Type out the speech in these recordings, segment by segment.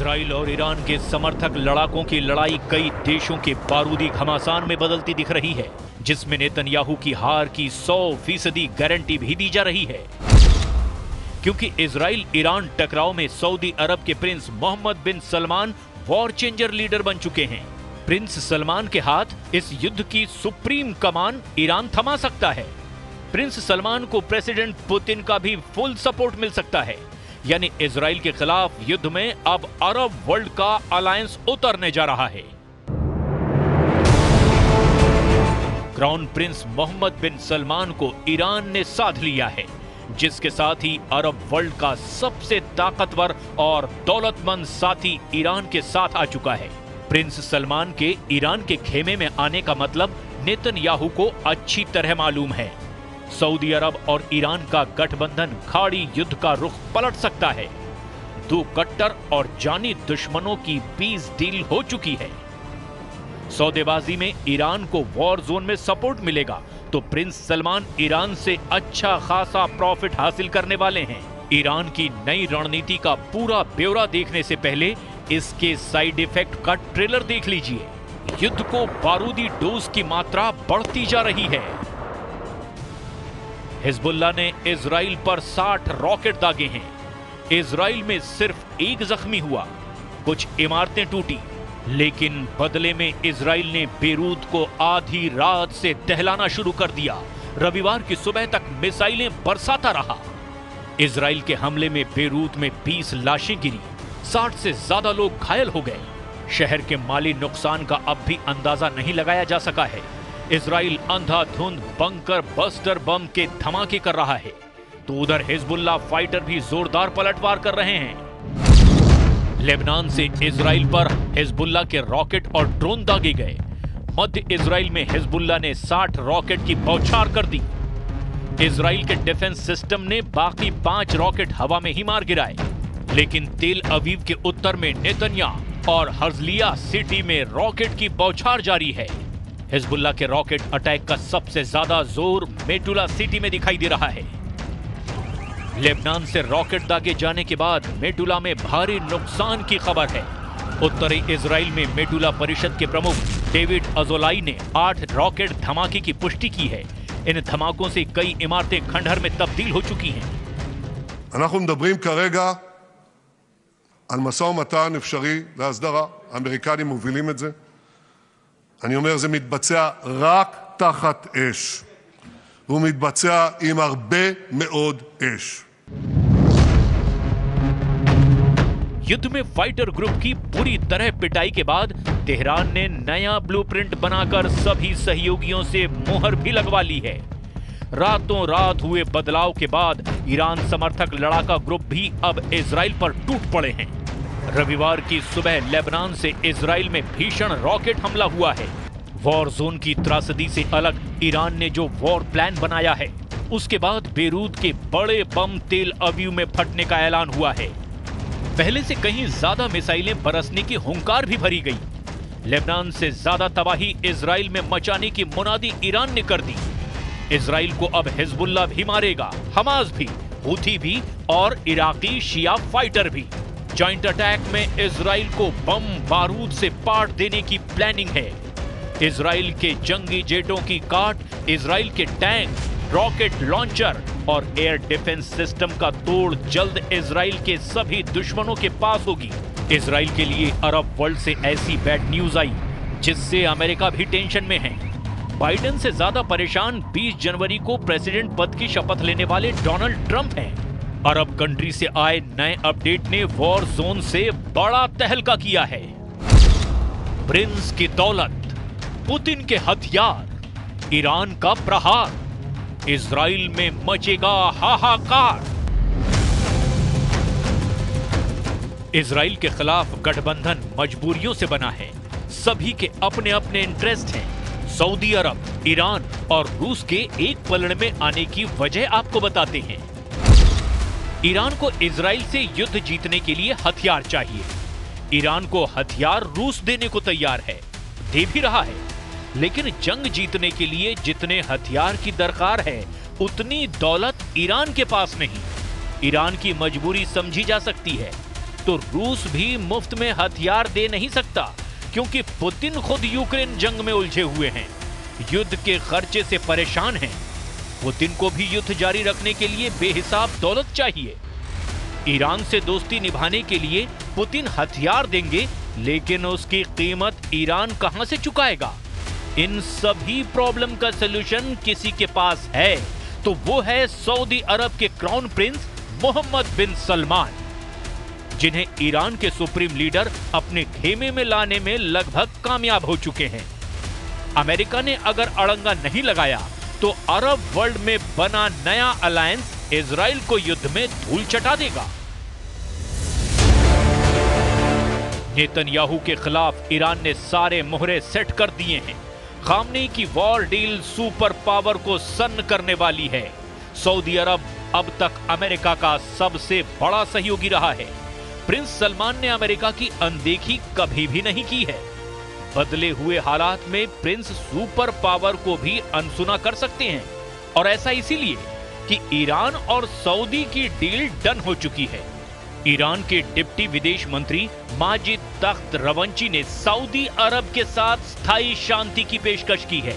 Israel और Iran के समर्थक लड़ाकों की लड़ाई कई देशों के बारूदी घमासान में बदलती दिख रही है, जिसमें नेतन्याहू की हार की 100% गारंटी भी दी जा रही है। क्योंकि इजराइल ईरान टकराव में सऊदी अरब के प्रिंस मोहम्मद बिन सलमान वॉर चेंजर लीडर बन चुके हैं। प्रिंस सलमान के हाथ इस युद्ध की सुप्रीम कमान ईरान थमा सकता है। प्रिंस सलमान को प्रेसिडेंट पुतिन का भी फुल सपोर्ट मिल सकता है। यानी इजराइल के खिलाफ युद्ध में अब अरब वर्ल्ड का अलायंस उतरने जा रहा है। क्राउन प्रिंस मोहम्मद बिन सलमान को ईरान ने साध लिया है, जिसके साथ ही अरब वर्ल्ड का सबसे ताकतवर और दौलतमंद साथी ईरान के साथ आ चुका है। प्रिंस सलमान के ईरान के खेमे में आने का मतलब नेतन्याहू को अच्छी तरह मालूम है। सऊदी अरब और ईरान का गठबंधन खाड़ी युद्ध का रुख पलट सकता है। दो कट्टर और जानी दुश्मनों की पीस डील हो चुकी है। सौदेबाजी में ईरान को वॉर जोन में सपोर्ट मिलेगा तो प्रिंस सलमान ईरान से अच्छा खासा प्रॉफिट हासिल करने वाले हैं। ईरान की नई रणनीति का पूरा ब्यौरा देखने से पहले इसके साइड इफेक्ट का ट्रेलर देख लीजिए। युद्ध को बारूदी डोज की मात्रा बढ़ती जा रही है। हिजबुल्लाह ने इजराइल पर 60 रॉकेट दागे हैं। इजराइल में सिर्फ एक जख्मी हुआ, कुछ इमारतें टूटी, लेकिन बदले में इजराइल ने बेरूत को आधी रात से दहलाना शुरू कर दिया। रविवार की सुबह तक मिसाइलें बरसाता रहा। इजराइल के हमले में बेरूत में 20 लाशें गिरी, 60 से ज्यादा लोग घायल हो गए। शहर के माली नुकसान का अब भी अंदाजा नहीं लगाया जा सका है। इजराइल अंधाधुंध बंकर बस्टर बम के धमाके कर रहा है, तो उधर हिजबुल्लाह फाइटर भी जोरदार पलटवार कर रहे हैं। लेबनान से इजराइल पर हिजबुल्लाह के रॉकेट और ड्रोन दागे गए। मध्य इजराइल में हिजबुल्लाह ने 60 रॉकेट की बौछार कर दी। इजराइल के डिफेंस सिस्टम ने बाकी 5 रॉकेट हवा में ही मार गिराए, लेकिन तेल अवीव के उत्तर में नेतन्याह और हर्जलिया सिटी में रॉकेट की बौछार जारी है। हिजबुल्लाह के रॉकेट अटैक का सबसे ज्यादा जोर मेटुला सिटी में दिखाई दे रहा है। लेबनान से रॉकेट दागे जाने के बाद मेटुला में भारी नुकसान की खबर है। उत्तरी इजराइल में मेटुला परिषद के प्रमुख डेविड अजोलाई ने 8 रॉकेट धमाके की पुष्टि की है। इन धमाकों से कई इमारतें खंडहर में तब्दील हो चुकी हैं। אנחנו מדברים כרגע על משא ומתן אפשרי להסדרה. האמריקנים מובילים את זה. אני אומר, זה מתבצע רק תחת אש. הוא מתבצע עם הרבה מאוד אש. युद्ध में फाइटर ग्रुप की पूरी तरह पिटाई के बाद तेहरान ने नया ब्लूप्रिंट बनाकर सभी सहयोगियों से मुहर भी लगवा ली है। रातों रात हुए बदलाव के बाद ईरान समर्थक लड़ाका ग्रुप भी अब इजराइल पर टूट पड़े हैं। रविवार की सुबह लेबनान से इजराइल में भीषण रॉकेट हमला हुआ है। वॉर जोन की त्रासदी से अलग ईरान ने जो वॉर प्लान बनाया है, उसके बाद बेरूत के बड़े बम तेल अवीव में फटने का ऐलान हुआ है। पहले से कहीं ज्यादा मिसाइलें बरसने की हुंकार भी भरी गई। लेबनान से ज्यादा तबाही इजराइल में मचाने की मुनादी ईरान ने कर दी। इजराइल को अब हिजबुल्लाह भी मारेगा, हमास भी, हूथी भी और इराकी शिया फाइटर भी। जॉइंट अटैक में इजराइल को बम बारूद से पाट देने की प्लानिंग है। इजराइल के जंगी जेटों की काट इजराइल के टैंक, रॉकेट लॉन्चर और एयर डिफेंस सिस्टम का तोड़ जल्द इजराइल के सभी दुश्मनों के पास होगी। इजराइल के लिए अरब वर्ल्ड से ऐसी बैड न्यूज आई जिससे अमेरिका भी टेंशन में है। बाइडेन से ज्यादा परेशान 20 जनवरी को प्रेसिडेंट पद की शपथ लेने वाले डोनाल्ड ट्रंप हैं। अरब कंट्री से आए नए अपडेट ने वॉर जोन से बड़ा तहलका किया है। प्रिंस की दौलत, पुतिन के हथियार, ईरान का प्रहार, इजराइल में मचेगा हाहाकार। इजराइल के खिलाफ गठबंधन मजबूरियों से बना है। सभी के अपने अपने इंटरेस्ट हैं। सऊदी अरब, ईरान और रूस के एक पलड़े में आने की वजह आपको बताते हैं। ईरान को इजराइल से युद्ध जीतने के लिए हथियार चाहिए। ईरान को हथियार रूस देने को तैयार है, दे भी रहा है। लेकिन जंग जीतने के लिए जितने हथियार की दरकार है, उतनी दौलत ईरान के पास नहीं। ईरान की मजबूरी समझी जा सकती है। तो रूस भी मुफ्त में हथियार दे नहीं सकता, क्योंकि पुतिन खुद यूक्रेन जंग में उलझे हुए हैं, युद्ध के खर्चे से परेशान हैं। पुतिन को भी युद्ध जारी रखने के लिए बेहिसाब दौलत चाहिए। ईरान से दोस्ती निभाने के लिए पुतिन हथियार देंगे, लेकिन उसकी कीमत ईरान कहां से चुकाएगा? इन सभी प्रॉब्लम का सलूशन किसी के पास है, तो वो है सऊदी अरब के क्राउन प्रिंस मोहम्मद बिन सलमान, जिन्हें ईरान के सुप्रीम लीडर अपने खेमे में लाने में लगभग कामयाब हो चुके हैं। अमेरिका ने अगर अड़ंगा नहीं लगाया तो अरब वर्ल्ड में बना नया अलायंस इजराइल को युद्ध में धूल चटा देगा। नेतन्याहू के खिलाफ ईरान ने सारे मोहरे सेट कर दिए हैं। खामनेई की वॉर डील सुपर पावर को सन्न करने वाली है। सऊदी अरब अब तक अमेरिका का सबसे बड़ा सहयोगी रहा है। प्रिंस सलमान ने अमेरिका की अनदेखी कभी भी नहीं की है। बदले हुए हालात में प्रिंस सुपर पावर को भी अनसुना कर सकते हैं, और ऐसा इसीलिए कि ईरान और सऊदी की डील डन हो चुकी है। ईरान के डिप्टी विदेश मंत्री माजिद तख्त रवंची ने सऊदी अरब के साथ स्थायी शांति की पेशकश की है।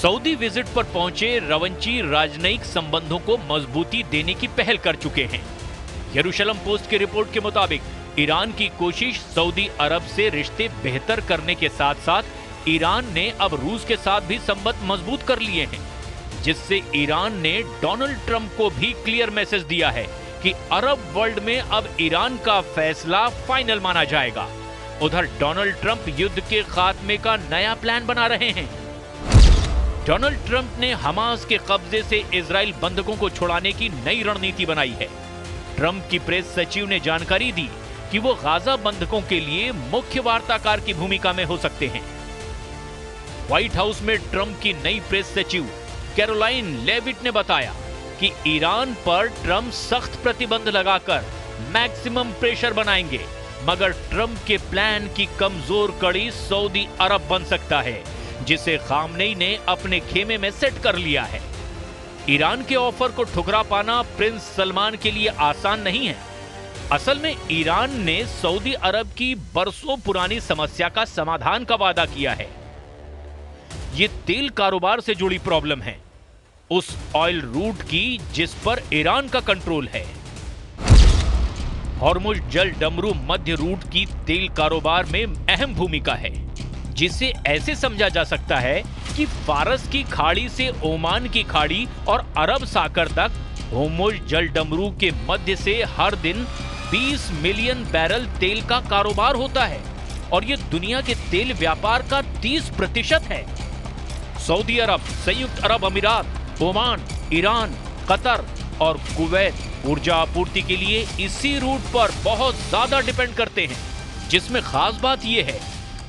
सऊदी विजिट पर पहुंचे रवंची राजनयिक संबंधों को मजबूती देने की पहल कर चुके हैं। यरूशलम पोस्ट की रिपोर्ट के मुताबिक ईरान की कोशिश सऊदी अरब से रिश्ते बेहतर करने के साथ साथ ईरान ने अब रूस के साथ भी संबंध मजबूत कर लिए हैं, जिससे ईरान ने डोनाल्ड ट्रंप को भी क्लियर मैसेज दिया है कि अरब वर्ल्ड में अब ईरान का फैसला फाइनल माना जाएगा। उधर डोनाल्ड ट्रंप युद्ध के खात्मे का नया प्लान बना रहे हैं। डोनाल्ड ट्रंप ने हमास के कब्जे से इजराइल बंधकों को छुड़ाने की नई रणनीति बनाई है। ट्रंप की प्रेस सचिव ने जानकारी दी कि वो गाजा बंधकों के लिए मुख्य वार्ताकार की भूमिका में हो सकते हैं। व्हाइट हाउस में ट्रंप की नई प्रेस सचिव कैरोलाइन लेविट ने बताया कि ईरान पर ट्रंप सख्त प्रतिबंध लगाकर मैक्सिमम प्रेशर बनाएंगे, मगर ट्रंप के प्लान की कमजोर कड़ी सऊदी अरब बन सकता है, जिसे खामनेई ने अपने खेमे में सेट कर लिया है। ईरान के ऑफर को ठुकरा पाना प्रिंस सलमान के लिए आसान नहीं है। असल में ईरान ने सऊदी अरब की बरसों पुरानी समस्या का समाधान का वादा किया है। ये तेल कारोबार से जुड़ी प्रॉब्लम है, उस ऑयल रूट की जिस पर ईरान का कंट्रोल है। हॉर्मुज जल डमरू मध्य रूट की तेल कारोबार में अहम भूमिका है, जिसे ऐसे समझा जा सकता है कि फारस की खाड़ी से ओमान की खाड़ी और अरब सागर तक हॉर्मुज जल डमरू के मध्य से हर दिन 20 मिलियन बैरल तेल का कारोबार होता है, और यह दुनिया के तेल व्यापार का 30% है। सऊदी अरब, संयुक्त अरब अमीरात, ओमान, ईरान, कतर और कुवैत ऊर्जा आपूर्ति के लिए इसी रूट पर बहुत ज्यादा डिपेंड करते हैं, जिसमें खास बात यह है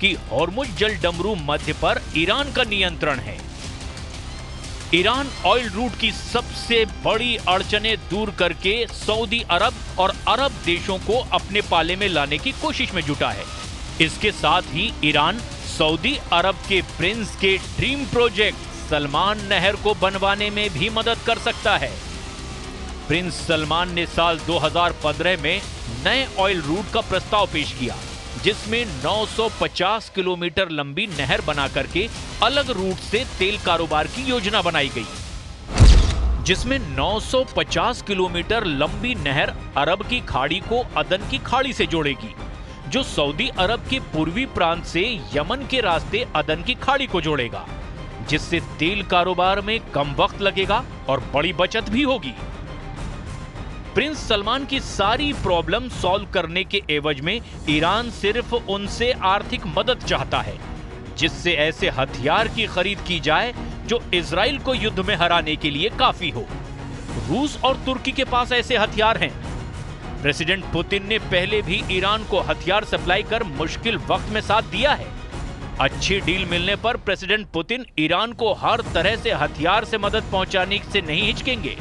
कि हॉर्मुज जल डमरू मध्य पर ईरान का नियंत्रण है। ईरान ऑयल रूट की सबसे बड़ी अड़चनें दूर करके सऊदी अरब और अरब देशों को अपने पाले में लाने की कोशिश में जुटा है। इसके साथ ही ईरान सऊदी अरब के प्रिंस के ड्रीम प्रोजेक्ट सलमान नहर को बनवाने में भी मदद कर सकता है। प्रिंस सलमान ने साल 2015 में नए ऑयल रूट का प्रस्ताव पेश किया, जिसमें 950 किलोमीटर लंबी नहर बना करके अलग रूट से तेल कारोबार की योजना बनाई गई, जिसमें 950 किलोमीटर लंबी नहर अरब की खाड़ी को अदन की खाड़ी से जोड़ेगी, जो सऊदी अरब के पूर्वी प्रांत से यमन के रास्ते अदन की खाड़ी को जोड़ेगा, जिससे तेल कारोबार में कम वक्त लगेगा और बड़ी बचत भी होगी। प्रिंस सलमान की सारी प्रॉब्लम सॉल्व करने के एवज में ईरान सिर्फ उनसे आर्थिक मदद चाहता है, जिससे ऐसे हथियार की खरीद की जाए जो इजराइल को युद्ध में हराने के लिए काफी हो। रूस और तुर्की के पास ऐसे हथियार हैं। प्रेसिडेंट पुतिन ने पहले भी ईरान को हथियार सप्लाई कर मुश्किल वक्त में साथ दिया है। अच्छी डील मिलने पर प्रेसिडेंट पुतिन ईरान को हर तरह से हथियार से मदद पहुंचाने से नहीं हिचकेंगे,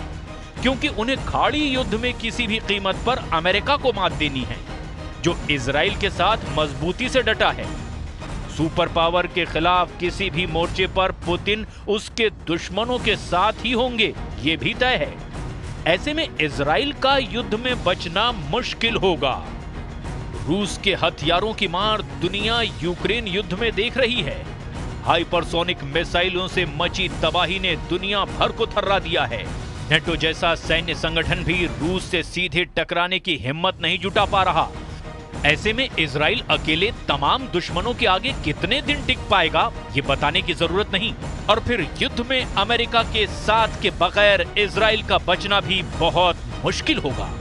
क्योंकि उन्हें खाड़ी युद्ध में किसी भी कीमत पर अमेरिका को मात देनी है, जो इजराइल के साथ मजबूती से डटा है। सुपर पावर के खिलाफ किसी भी मोर्चे पर पुतिन उसके दुश्मनों के साथ ही होंगे, ये भी तय है। ऐसे में इजराइल का युद्ध में बचना मुश्किल होगा। रूस के हथियारों की मार दुनिया यूक्रेन युद्ध में देख रही है। हाइपरसोनिक मिसाइलों से मची तबाही ने दुनिया भर को थर्रा दिया है। नेटो जैसा सैन्य संगठन भी रूस से सीधे टकराने की हिम्मत नहीं जुटा पा रहा। ऐसे में इजराइल अकेले तमाम दुश्मनों के आगे कितने दिन टिक पाएगा, ये बताने की जरूरत नहीं। और फिर युद्ध में अमेरिका के साथ के बगैर इजराइल का बचना भी बहुत मुश्किल होगा।